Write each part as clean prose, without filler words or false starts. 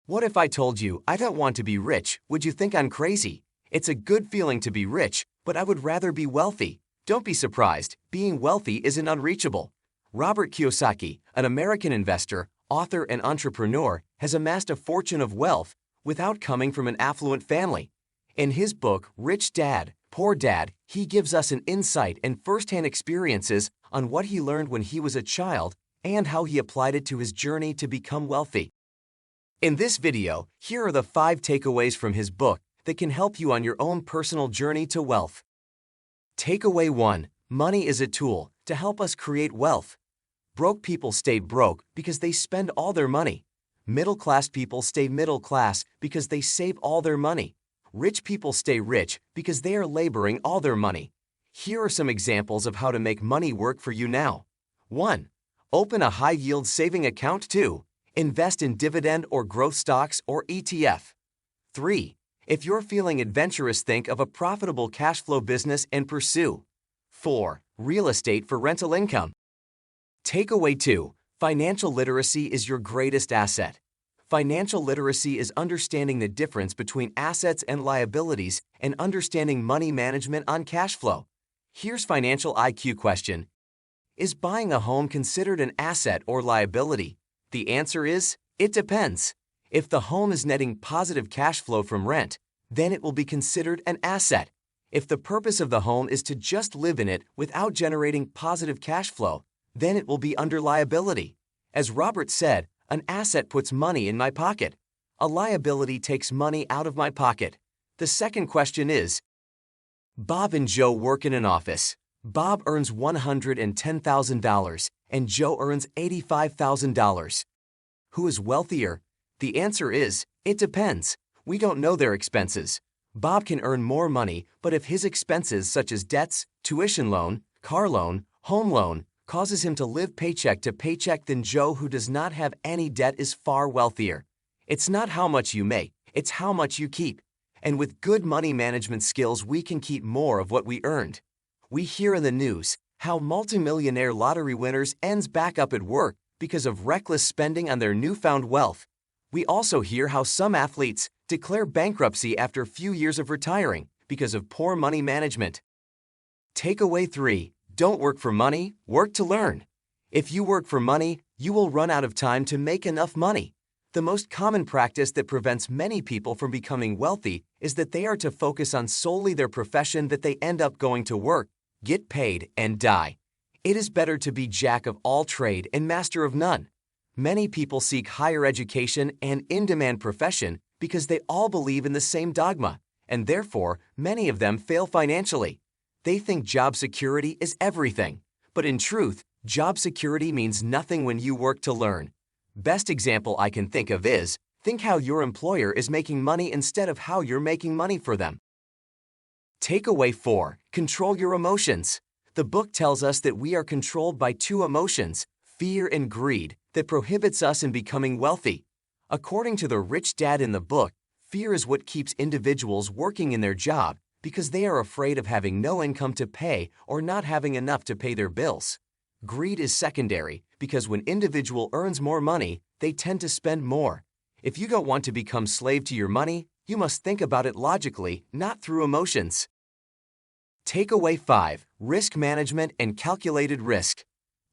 What if I told you I don't want to be rich? Would you think I'm crazy? It's a good feeling to be rich, but I would rather be wealthy. Don't be surprised, being wealthy isn't unreachable. Robert Kiyosaki, an American investor, author, and entrepreneur, has amassed a fortune of wealth without coming from an affluent family. In his book, Rich Dad, Poor Dad, he gives us an insight and first-hand experiences on what he learned when he was a child and how he applied it to his journey to become wealthy. In this video, here are the 5 takeaways from his book that can help you on your own personal journey to wealth. Takeaway 1. Money is a tool to help us create wealth. Broke people stay broke because they spend all their money. Middle-class people stay middle class because they save all their money. Rich people stay rich because they are laboring all their money. Here are some examples of how to make money work for you now. 1. Open a high-yield saving account. 2. Invest in dividend or growth stocks or ETF. 3. If you're feeling adventurous, think of a profitable cash flow business and pursue. 4. Real estate for rental income. Takeaway 2. Financial literacy is your greatest asset. Financial literacy is understanding the difference between assets and liabilities and understanding money management on cash flow. Here's financial IQ question. Is buying a home considered an asset or liability? The answer is, it depends. If the home is netting positive cash flow from rent, then it will be considered an asset. If the purpose of the home is to just live in it without generating positive cash flow, then it will be under liability. As Robert said, an asset puts money in my pocket. A liability takes money out of my pocket. The second question is, Bob and Joe work in an office. Bob earns $110,000 and Joe earns $85,000. Who is wealthier? The answer is, it depends. We don't know their expenses. Bob can earn more money, but if his expenses such as debts, tuition loan, car loan, home loan, causes him to live paycheck to paycheck, then Joe, who does not have any debt, is far wealthier. It's not how much you make, it's how much you keep. And with good money management skills, we can keep more of what we earned. We hear in the news how multimillionaire lottery winners ends back up at work because of reckless spending on their newfound wealth. We also hear how some athletes declare bankruptcy after a few years of retiring because of poor money management. Takeaway 3. Don't work for money, work to learn. If you work for money, you will run out of time to make enough money. The most common practice that prevents many people from becoming wealthy is that they are to focus on solely their profession, that they end up going to work, get paid, and die. It is better to be jack of all trade and master of none. Many people seek higher education and in-demand profession because they all believe in the same dogma, and therefore, many of them fail financially. They think job security is everything, but in truth, job security means nothing when you work to learn. Best example I can think of is, think how your employer is making money instead of how you're making money for them. Takeaway 4. Control your emotions. The book tells us that we are controlled by 2 emotions, fear and greed, that prohibits us in becoming wealthy. According to the rich dad in the book, fear is what keeps individuals working in their job because they are afraid of having no income to pay or not having enough to pay their bills. Greed is secondary because when individual earns more money, they tend to spend more. If you don't want to become slave to your money, you must think about it logically, not through emotions. Takeaway 5. Risk management and calculated risk.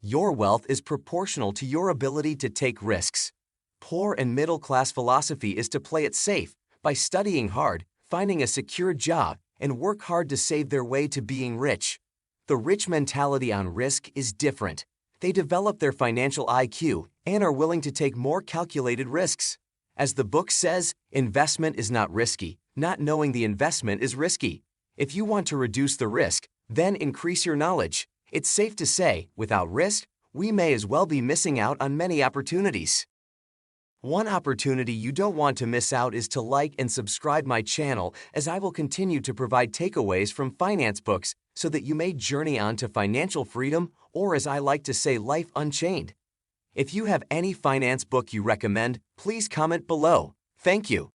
Your wealth is proportional to your ability to take risks. Poor and middle class philosophy is to play it safe by studying hard, finding a secure job, and work hard to save their way to being rich. The rich mentality on risk is different. They develop their financial IQ and are willing to take more calculated risks. As the book says, investment is not risky. Not knowing the investment is risky. If you want to reduce the risk, then increase your knowledge. It's safe to say, without risk, we may as well be missing out on many opportunities. One opportunity you don't want to miss out is to like and subscribe my channel, as I will continue to provide takeaways from finance books so that you may journey on to financial freedom, or as I like to say, life unchained. If you have any finance book you recommend, please comment below. Thank you.